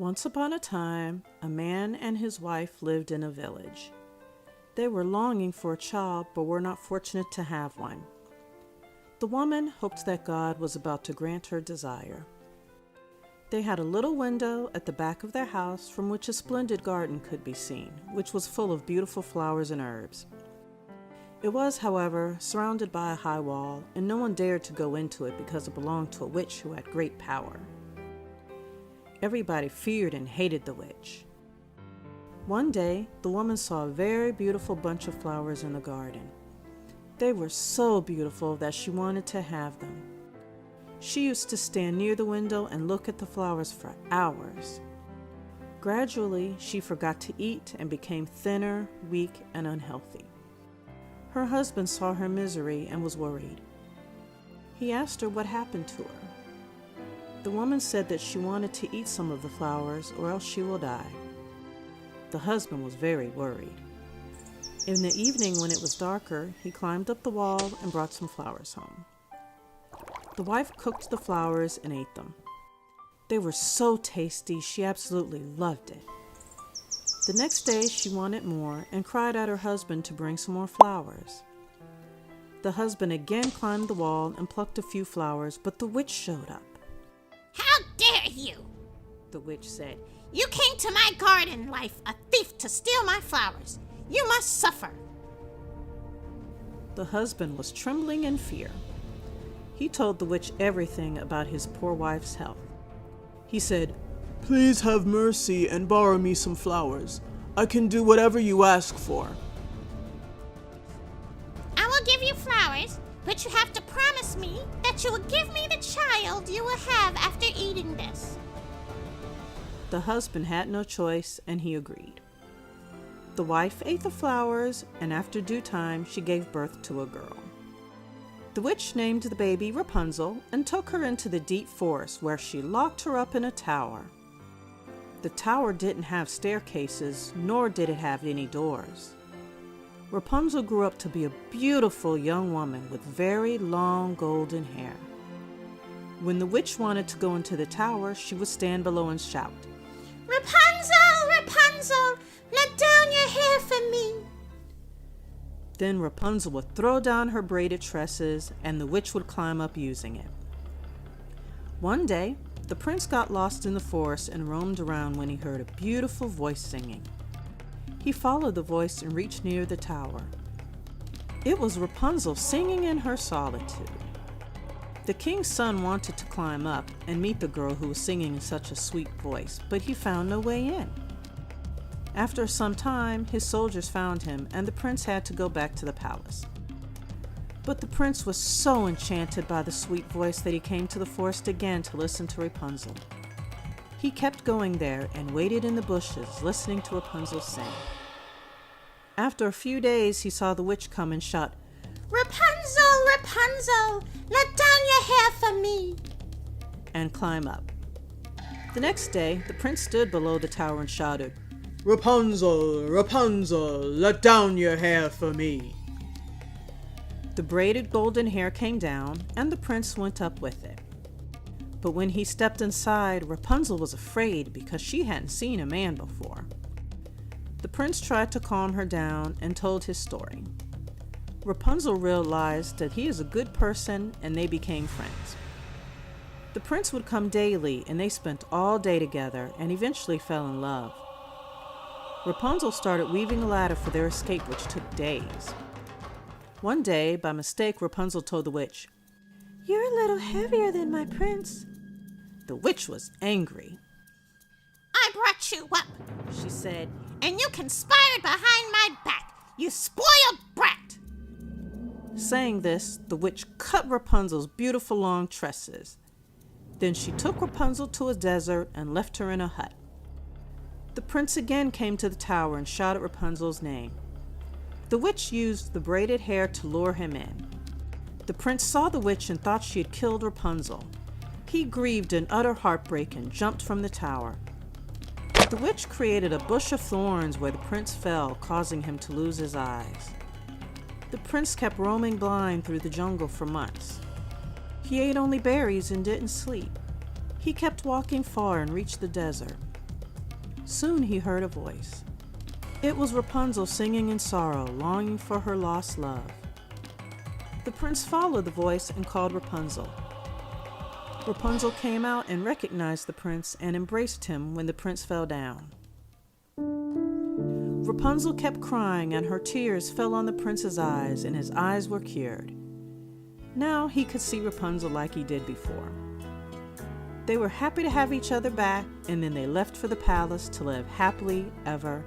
Once upon a time, a man and his wife lived in a village. They were longing for a child, but were not fortunate to have one. The woman hoped that God was about to grant her desire. They had a little window at the back of their house from which a splendid garden could be seen, which was full of beautiful flowers and herbs. It was, however, surrounded by a high wall, and no one dared to go into it because it belonged to a witch who had great power. Everybody feared and hated the witch. One day, the woman saw a very beautiful bunch of flowers in the garden. They were so beautiful that she wanted to have them. She used to stand near the window and look at the flowers for hours. Gradually, she forgot to eat and became thinner, weak, and unhealthy. Her husband saw her misery and was worried. He asked her what happened to her. The woman said that she wanted to eat some of the flowers or else she will die. The husband was very worried. In the evening, when it was darker, he climbed up the wall and brought some flowers home. The wife cooked the flowers and ate them. They were so tasty, she absolutely loved it. The next day, she wanted more and cried at her husband to bring some more flowers. The husband again climbed the wall and plucked a few flowers, but the witch showed up. "How dare you?" the witch said. "You came to my garden like a thief to steal my flowers. You must suffer." The husband was trembling in fear. He told the witch everything about his poor wife's health. He said, "Please have mercy and borrow me some flowers. I can do whatever you ask for." "I will give you flowers, but you have to promise me that you will give me the child you will have after eating this." The husband had no choice, and he agreed. The wife ate the flowers, and after due time, she gave birth to a girl. The witch named the baby Rapunzel and took her into the deep forest, where she locked her up in a tower. The tower didn't have staircases, nor did it have any doors. Rapunzel grew up to be a beautiful young woman with very long golden hair. When the witch wanted to go into the tower, she would stand below and shout, "Rapunzel, Rapunzel, let down your hair for me." Then Rapunzel would throw down her braided tresses, and the witch would climb up using it. One day, the prince got lost in the forest and roamed around when he heard a beautiful voice singing. He followed the voice and reached near the tower. It was Rapunzel singing in her solitude. The king's son wanted to climb up and meet the girl who was singing in such a sweet voice, but he found no way in. After some time, his soldiers found him, and the prince had to go back to the palace. But the prince was so enchanted by the sweet voice that he came to the forest again to listen to Rapunzel. He kept going there and waited in the bushes, listening to Rapunzel sing. After a few days, he saw the witch come and shout, "Rapunzel, Rapunzel, let down your hair for me," and climb up. The next day, the prince stood below the tower and shouted, "Rapunzel, Rapunzel, let down your hair for me." The braided golden hair came down, and the prince went up with it. But when he stepped inside, Rapunzel was afraid because she hadn't seen a man before. The prince tried to calm her down and told his story. Rapunzel realized that he is a good person, and they became friends. The prince would come daily, and they spent all day together and eventually fell in love. Rapunzel started weaving a ladder for their escape, which took days. One day, by mistake, Rapunzel told the witch, "You're a little heavier than my prince." The witch was angry. "I brought you up," she said, "and you conspired behind my back, you spoiled brat." Saying this, the witch cut Rapunzel's beautiful long tresses. Then she took Rapunzel to a desert and left her in a hut. The prince again came to the tower and shouted Rapunzel's name. The witch used the braided hair to lure him in. The prince saw the witch and thought she had killed Rapunzel. He grieved in utter heartbreak and jumped from the tower. The witch created a bush of thorns where the prince fell, causing him to lose his eyes. The prince kept roaming blind through the jungle for months. He ate only berries and didn't sleep. He kept walking far and reached the desert. Soon he heard a voice. It was Rapunzel singing in sorrow, longing for her lost love. The prince followed the voice and called Rapunzel. Rapunzel came out and recognized the prince and embraced him when the prince fell down. Rapunzel kept crying and her tears fell on the prince's eyes and his eyes were cured. Now he could see Rapunzel like he did before. They were happy to have each other back, and then they left for the palace to live happily ever